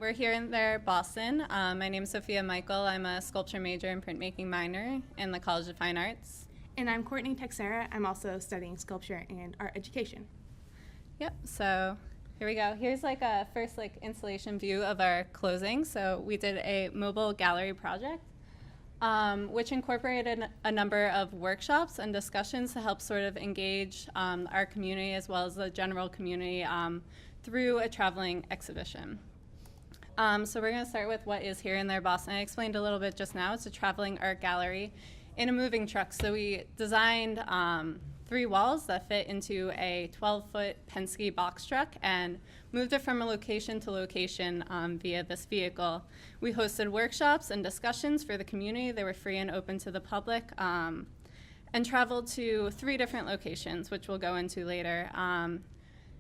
We're here in there, Boston. My name's Sophia Michael. I'm a sculpture major and printmaking minor in the College of Fine Arts. And I'm Courtney Texera. I'm also studying sculpture and art education. Yep, so here we go. Here's like a first installation view of our closing. So we did a mobile gallery project, which incorporated a number of workshops and discussions to help sort of engage our community as well as the general community through a traveling exhibition. So we're going to start with what is here in there, Boston. I explained a little bit just now. It's a traveling art gallery in a moving truck. So we designed 3 walls that fit into a 12-foot Penske box truck and moved it from a location to location via this vehicle. We hosted workshops and discussions for the community. They were free and open to the public, and traveled to 3 different locations, which we'll go into later.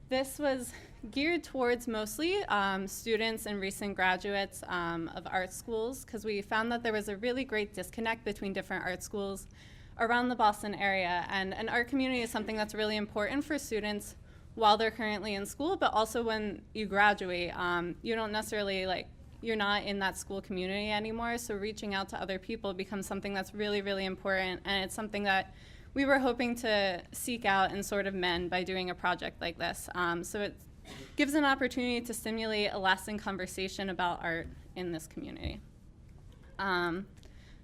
This was geared towards mostly students and recent graduates of art schools, because we found that there was a really great disconnect between different art schools around the Boston area. And an art community is something that's really important for students while they're currently in school, but also when you graduate. You don't necessarily, you're not in that school community anymore, so reaching out to other people becomes something that's really, really important, and it's something that we were hoping to seek out and sort of mend by doing a project like this. So it gives an opportunity to stimulate a lasting conversation about art in this community.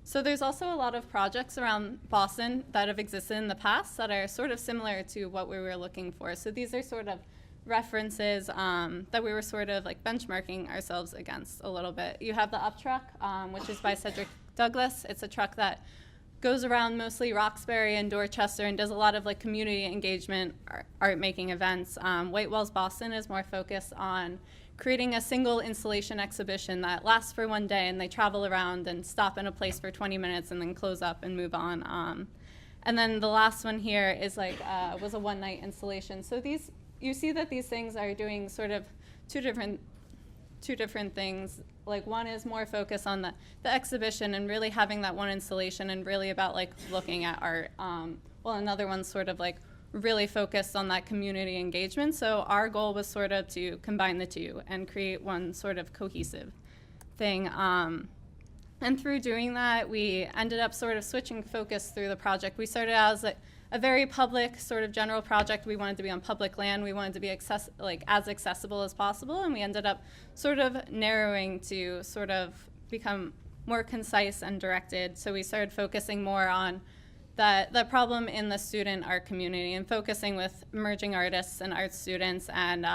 So there's also a lot of projects around Boston that have existed in the past that are sort of similar to what we were looking for. So these are sort of references that we were sort of benchmarking ourselves against a little bit. You have the Up truck, which is by Cedric Douglas. It's a truck that goes around mostly Roxbury and Dorchester and does a lot of community engagement art making events. White Walls Boston is more focused on creating a single installation exhibition that lasts for one day, and they travel around and stop in a place for 20 minutes and then close up and move on. And then the last one here is was a one-night installation. So you see that these things are doing sort of two different things. One is more focused on the exhibition and really having that one installation and really about looking at art. While another one's sort of really focused on that community engagement. So our goal was sort of to combine the two and create one sort of cohesive thing. And through doing that, we ended up sort of switching focus through the project. We started out as a very public sort of general project. We wanted to be on public land. We wanted to be as accessible as possible, and we ended up sort of narrowing to sort of become more concise and directed. So we started focusing more on the problem in the student art community and focusing with emerging artists and art students and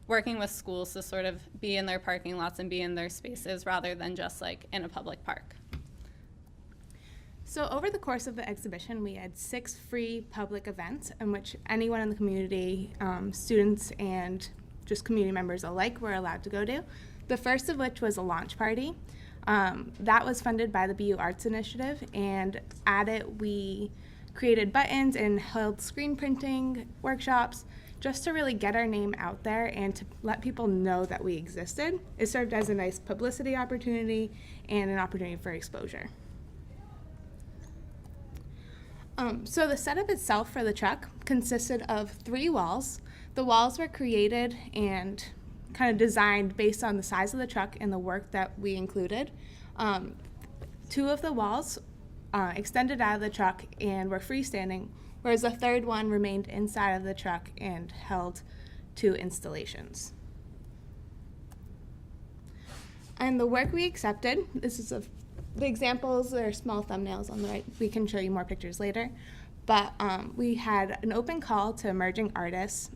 working with schools to sort of be in their parking lots and be in their spaces rather than just in a public park. So over the course of the exhibition, we had 6 free public events in which anyone in the community, students and just community members alike, were allowed to go to. The first of which was a launch party. That was funded by the BU Arts Initiative, and at it we created buttons and held screen printing workshops just to really get our name out there and to let people know that we existed. It served as a nice publicity opportunity and an opportunity for exposure. So the setup itself for the truck consisted of 3 walls. The walls were created and kind of designed based on the size of the truck and the work that we included. 2 of the walls extended out of the truck and were freestanding, whereas the 3rd one remained inside of the truck and held 2 installations. And the work we accepted, the examples are small thumbnails on the right. We can show you more pictures later. But we had an open call to emerging artists.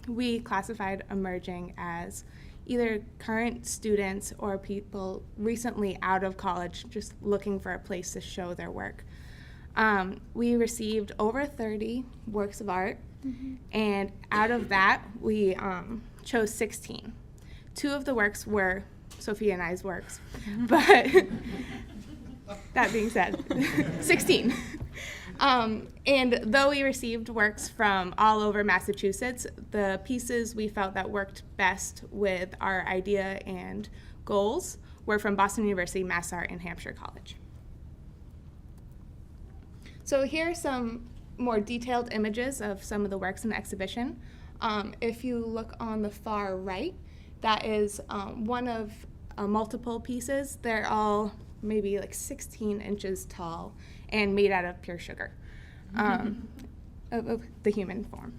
We classified emerging as either current students or people recently out of college just looking for a place to show their work. We received over 30 works of art, and out of that, we chose 16. 2 of the works were Sophia and I's works, but that being said, 16. And though we received works from all over Massachusetts, the pieces we felt that worked best with our idea and goals were from Boston University, MassArt, and Hampshire College. So here are some more detailed images of some of the works in the exhibition. If you look on the far right, that is one of multiple pieces. They're all maybe like 16 inches tall and made out of pure sugar, of the human form.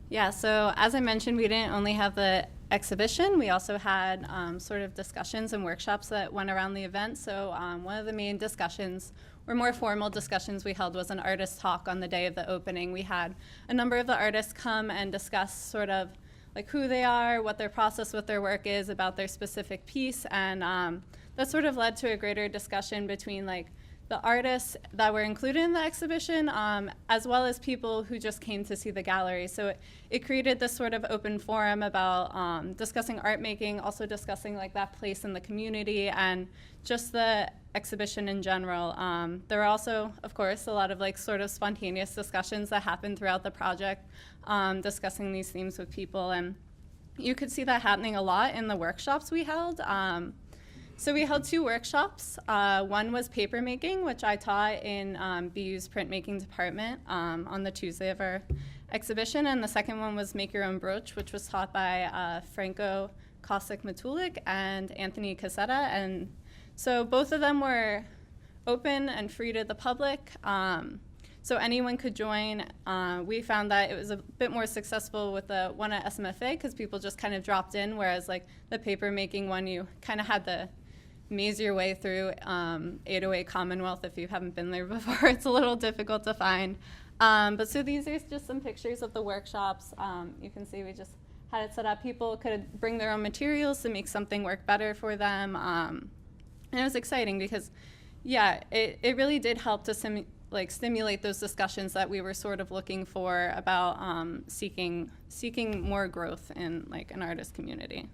Yeah, so as I mentioned, we didn't only have the exhibition, we also had sort of discussions and workshops that went around the event. So one of the main discussions, or more formal discussions we held, was an artist talk on the day of the opening. We had a number of the artists come and discuss sort of like who they are, what their process with their work is, about their specific piece, and that sort of led to a greater discussion between like the artists that were included in the exhibition, as well as people who just came to see the gallery. So it created this sort of open forum about discussing art making, also discussing like that place in the community and just the exhibition in general. There were also, of course, a lot of like sort of spontaneous discussions that happened throughout the project, discussing these themes with people. And you could see that happening a lot in the workshops we held. So we held 2 workshops. One was paper making, which I taught in BU's printmaking department on the Tuesday of our exhibition, and the second one was make your own brooch, which was taught by Franco Kosik-Matulik and Anthony Casetta. And so both of them were open and free to the public, so anyone could join. We found that it was a bit more successful with the one at SMFA because people just kind of dropped in, whereas like the paper making one, you kind of had to maze your way through 808 Commonwealth. If you haven't been there before, it's a little difficult to find. But so these are just some pictures of the workshops. You can see we just had it set up. People could bring their own materials to make something work better for them. And it was exciting because, yeah, it really did help to stimulate those discussions that we were sort of looking for about seeking more growth in like an artist community.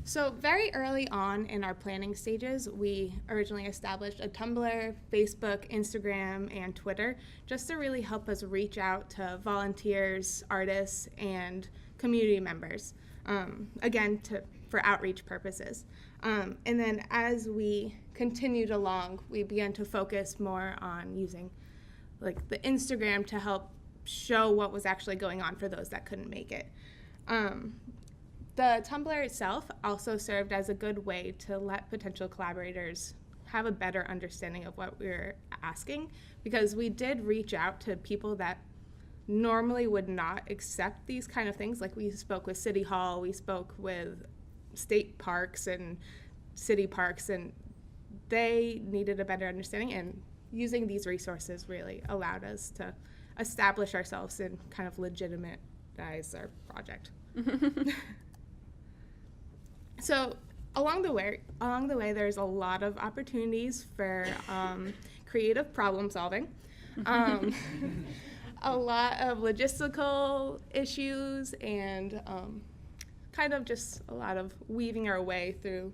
So very early on in our planning stages, we originally established a Tumblr, Facebook, Instagram, and Twitter just to really help us reach out to volunteers, artists, and community members, again, for outreach purposes. And then as we continued along, we began to focus more on using like the Instagram to help show what was actually going on for those that couldn't make it. The Tumblr itself also served as a good way to let potential collaborators have a better understanding of what we were asking, because we did reach out to people that normally would not accept these kind of things. Like we spoke with City Hall, we spoke with state parks and city parks, and they needed a better understanding, and using these resources really allowed us to establish ourselves and kind of legitimize our project. So along the way, there's a lot of opportunities for creative problem solving, a lot of logistical issues, and kind of just a lot of weaving our way through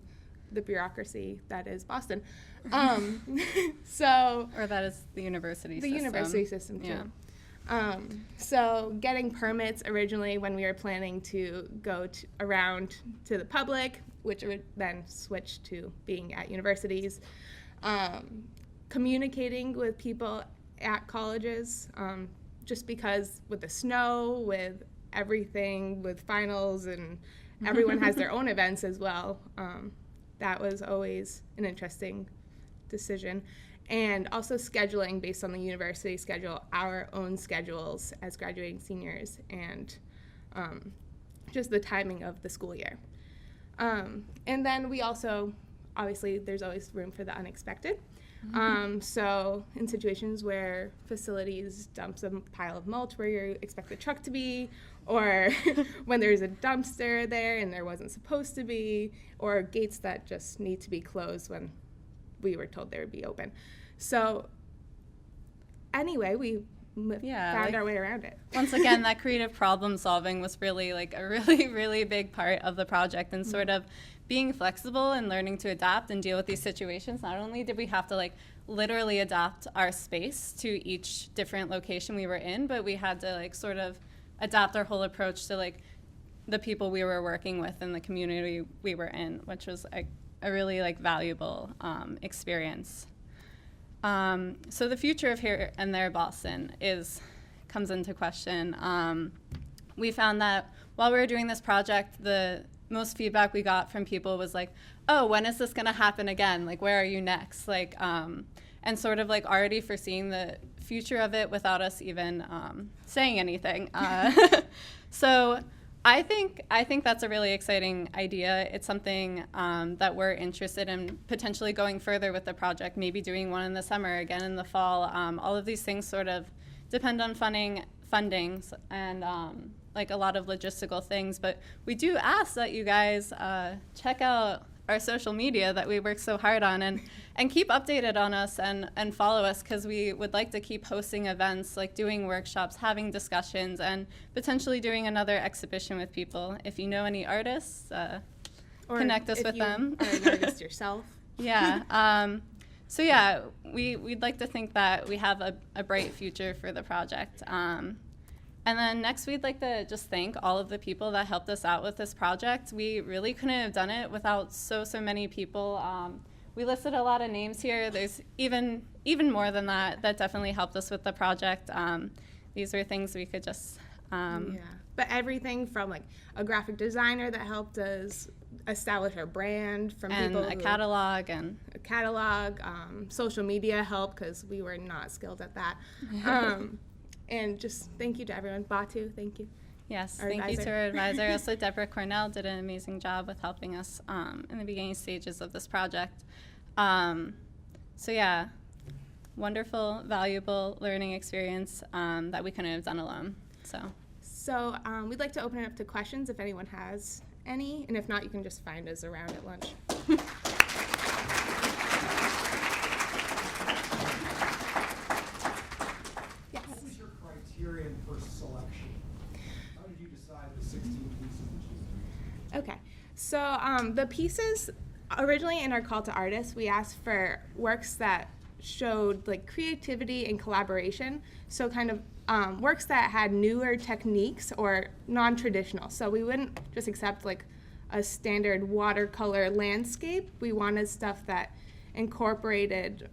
the bureaucracy that is Boston. Or that is the university system. The university system, too. Yeah. So getting permits originally when we were planning to go around to the public, which would then switch to being at universities, communicating with people at colleges, just because with the snow, with everything, with finals, and everyone has their own events as well, that was always an interesting decision. And also scheduling based on the university schedule, our own schedules as graduating seniors, and just the timing of the school year. And then we also, obviously, there's always room for the unexpected. So in situations where facilities dumps a pile of mulch where you expect the truck to be, or when there's a dumpster there and there wasn't supposed to be, or gates that just need to be closed when we were told they would be open. So anyway, we found our way around it. Once again, that creative problem solving was really like a really, really big part of the project, and sort of being flexible and learning to adapt and deal with these situations. Not only did we have to like literally adapt our space to each different location we were in, but we had to like sort of adapt our whole approach to like the people we were working with and the community we were in, which was a really like valuable experience. So the future of Here and There Boston comes into question. We found that while we were doing this project, the most feedback we got from people was like, oh, when is this going to happen again? Like, where are you next? Like, and sort of like already foreseeing the future of it without us even saying anything. So I think that's a really exciting idea. It's something that we're interested in potentially going further with the project, maybe doing one in the summer, again in the fall. All of these things sort of depend on fundings and like a lot of logistical things. But we do ask that you guys check out our social media that we work so hard on and keep updated on us and follow us, because we would like to keep hosting events, like doing workshops, having discussions, and potentially doing another exhibition with people. If you know any artists, Or connect us if with you them. are an artist yourself. Yeah. So yeah, we'd like to think that we have a bright future for the project. And then next, we'd like to just thank all of the people that helped us out with this project. We really couldn't have done it without so many people. We listed a lot of names here. There's even more than that definitely helped us with the project. These were things we could just... Yeah, but everything from like a graphic designer that helped us establish our brand, from and people a catalog social media help, because we were not skilled at that. And just thank you to everyone. Batu, thank you. Yes, Our thank you to advisor. our advisor. Also, Deborah Cornell did an amazing job with helping us in the beginning stages of this project. So yeah, wonderful, valuable learning experience that we couldn't have done alone. So we'd like to open it up to questions if anyone has any, and if not, you can just find us around at lunch. Yes. What was your criterion for selection? How did you decide the 16 pieces that you used? Okay, so the pieces, originally in our call to artists, we asked for works that showed like creativity and collaboration, so kind of works that had newer techniques or non-traditional. So we wouldn't just accept like a standard watercolor landscape. We wanted stuff that incorporated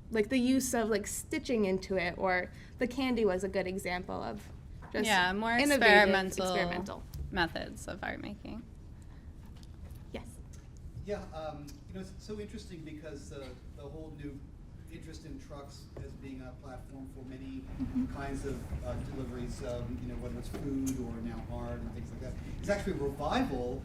like the use of like stitching into it, or the candy was a good example of just more innovative, experimental methods of art making. Yes. Yeah, it's so interesting because the whole new interest in trucks as being a platform for many kinds of deliveries, whether it's food or now art and things like that. It's actually a revival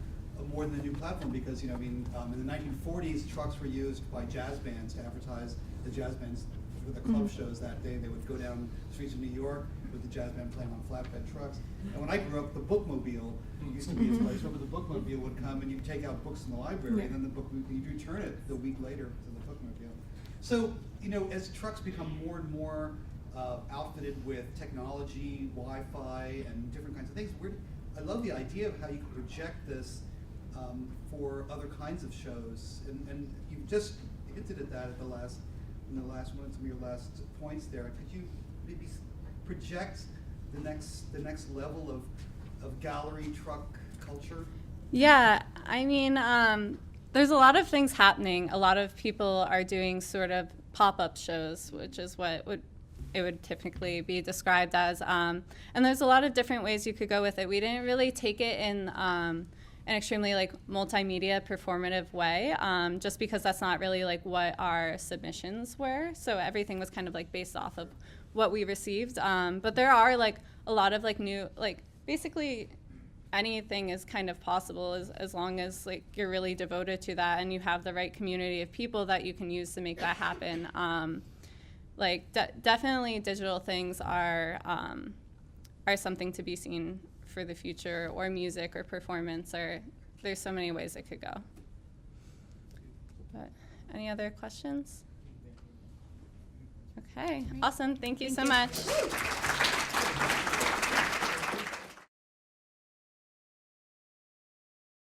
more than a new platform, because, in the 1940s, trucks were used by jazz bands to advertise the jazz bands for the club shows that day. They would go down the streets of New York with the jazz band playing on flatbed trucks. And when I grew up, the bookmobile used to be a place where the bookmobile would come and you'd take out books in the library, and then the book you'd return it the week later to the bookmobile. So, as trucks become more and more outfitted with technology, Wi-Fi, and different kinds of things, I love the idea of how you can project this for other kinds of shows. And you just hinted at that in the last one, some of your last points there. Could you maybe project the next level of gallery truck culture? Yeah, I mean, there's a lot of things happening. A lot of people are doing sort of pop-up shows, which is what it would typically be described as. And there's a lot of different ways you could go with it. We didn't really take it in an extremely like multimedia performative way, just because that's not really like what our submissions were. So everything was kind of like based off of what we received. But there are like a lot of like new, like basically anything is kind of possible as long as like you're really devoted to that and you have the right community of people that you can use to make that happen. Definitely digital things are something to be seen for the future, or music or performance, or there's so many ways it could go. But any other questions? Okay, awesome. Thank you so much.